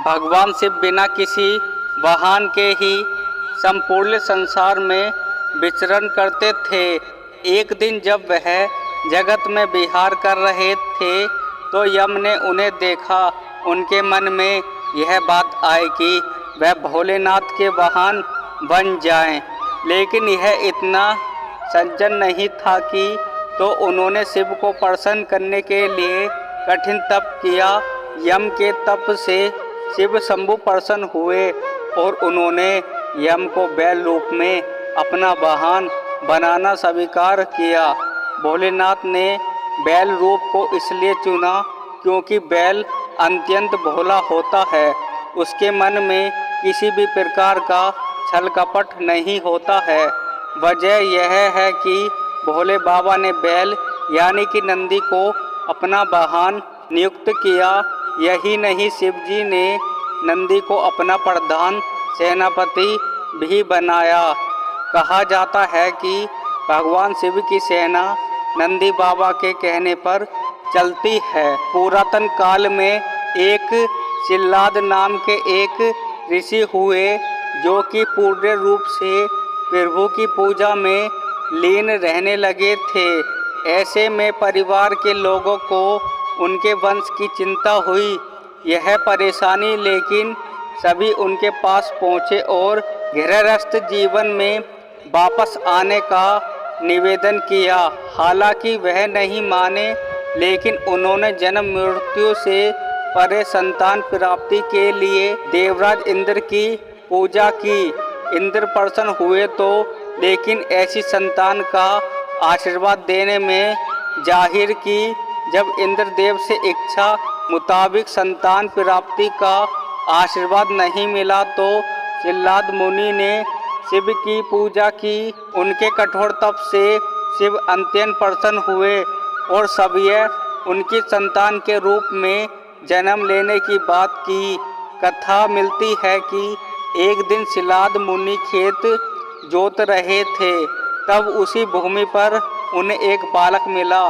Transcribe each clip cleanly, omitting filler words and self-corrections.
भगवान शिव बिना किसी वाहन के ही संपूर्ण संसार में विचरण करते थे। एक दिन जब वह जगत में विहार कर रहे थे तो यम ने उन्हें देखा। उनके मन में यह बात आई कि वह भोलेनाथ के वाहन बन जाएं, लेकिन यह इतना सज्जन नहीं था कि तो उन्होंने शिव को प्रसन्न करने के लिए कठिन तप किया। यम के तप से शिव शंभु प्रसन्न हुए और उन्होंने यम को बैल रूप में अपना वाहन बनाना स्वीकार किया। भोलेनाथ ने बैल रूप को इसलिए चुना क्योंकि बैल अत्यंत भोला होता है। उसके मन में किसी भी प्रकार का छल कपट नहीं होता है। वजह यह है कि भोले बाबा ने बैल यानी कि नंदी को अपना वाहन नियुक्त किया। यही नहीं, शिव जी ने नंदी को अपना प्रधान सेनापति भी बनाया। कहा जाता है कि भगवान शिव की सेना नंदी बाबा के कहने पर चलती है। पुरातन काल में एक सिल्लाद नाम के एक ऋषि हुए जो कि पूर्ण रूप से प्रभु की पूजा में लीन रहने लगे थे। ऐसे में परिवार के लोगों को उनके वंश की चिंता हुई। यह परेशानी लेकिन सभी उनके पास पहुँचे और गृहस्थ जीवन में वापस आने का निवेदन किया। हालांकि वह नहीं माने, लेकिन उन्होंने जन्म मृत्यु से परे संतान प्राप्ति के लिए देवराज इंद्र की पूजा की। इंद्र प्रसन्न हुए तो, लेकिन ऐसी संतान का आशीर्वाद देने में जाहिर की। जब इंद्रदेव से इच्छा मुताबिक संतान प्राप्ति का आशीर्वाद नहीं मिला तो सिल्लाद मुनि ने शिव की पूजा की। उनके कठोर तप से शिव अत्यंत प्रसन्न हुए और सभी उनकी संतान के रूप में जन्म लेने की बात की। कथा मिलती है कि एक दिन सिल्लाद मुनि खेत जोत रहे थे, तब उसी भूमि पर उन्हें एक बालक मिला।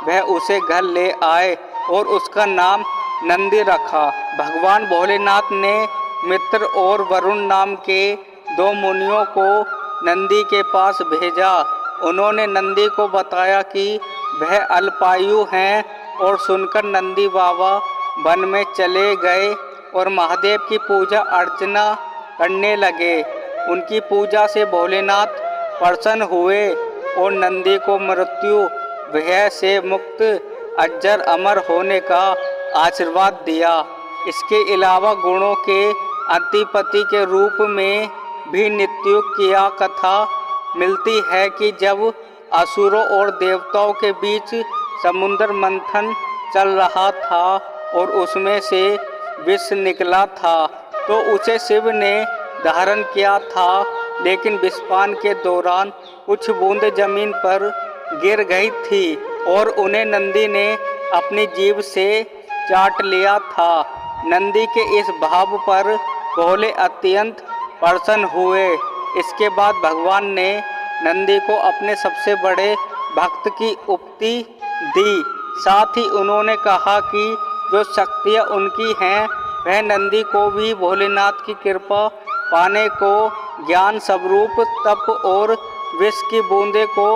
वह उसे घर ले आए और उसका नाम नंदी रखा। भगवान भोलेनाथ ने मित्र और वरुण नाम के दो मुनियों को नंदी के पास भेजा। उन्होंने नंदी को बताया कि वह अल्पायु हैं, और सुनकर नंदी बाबा वन में चले गए और महादेव की पूजा अर्चना करने लगे। उनकी पूजा से भोलेनाथ प्रसन्न हुए और नंदी को मृत्यु भय से मुक्त अजर अमर होने का आशीर्वाद दिया। इसके अलावा गुणों के अधिपति के रूप में भी नित्युक्त किया। कथा मिलती है कि जब असुरों और देवताओं के बीच समुद्र मंथन चल रहा था और उसमें से विष निकला था, तो उसे शिव ने धारण किया था, लेकिन विषपान के दौरान कुछ बूंद जमीन पर गिर गई थी और उन्हें नंदी ने अपनी जीभ से चाट लिया था। नंदी के इस भाव पर भोले अत्यंत प्रसन्न हुए। इसके बाद भगवान ने नंदी को अपने सबसे बड़े भक्त की उक्ति दी। साथ ही उन्होंने कहा कि जो शक्तियाँ उनकी हैं वह नंदी को भी भोलेनाथ की कृपा पाने को, ज्ञान स्वरूप तप और विष की बूंदे को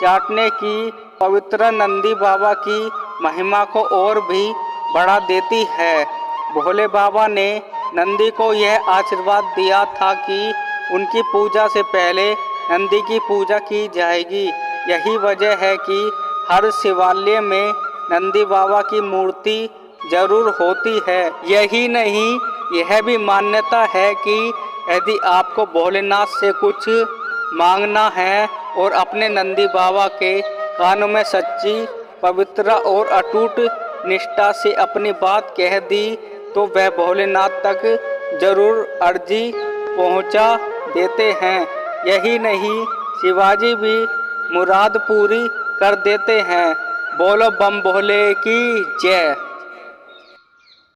चाटने की पवित्र नंदी बाबा की महिमा को और भी बढ़ा देती है। भोले बाबा ने नंदी को यह आशीर्वाद दिया था कि उनकी पूजा से पहले नंदी की पूजा की जाएगी। यही वजह है कि हर शिवालय में नंदी बाबा की मूर्ति जरूर होती है। यही नहीं, यह भी मान्यता है कि यदि आपको भोलेनाथ से कुछ मांगना है और अपने नंदी बाबा के कानों में सच्ची, पवित्र और अटूट निष्ठा से अपनी बात कह दी तो वह भोलेनाथ तक जरूर अर्जी पहुंचा देते हैं। यही नहीं, शिवाजी भी मुराद पूरी कर देते हैं। बोलो बम भोले की जय।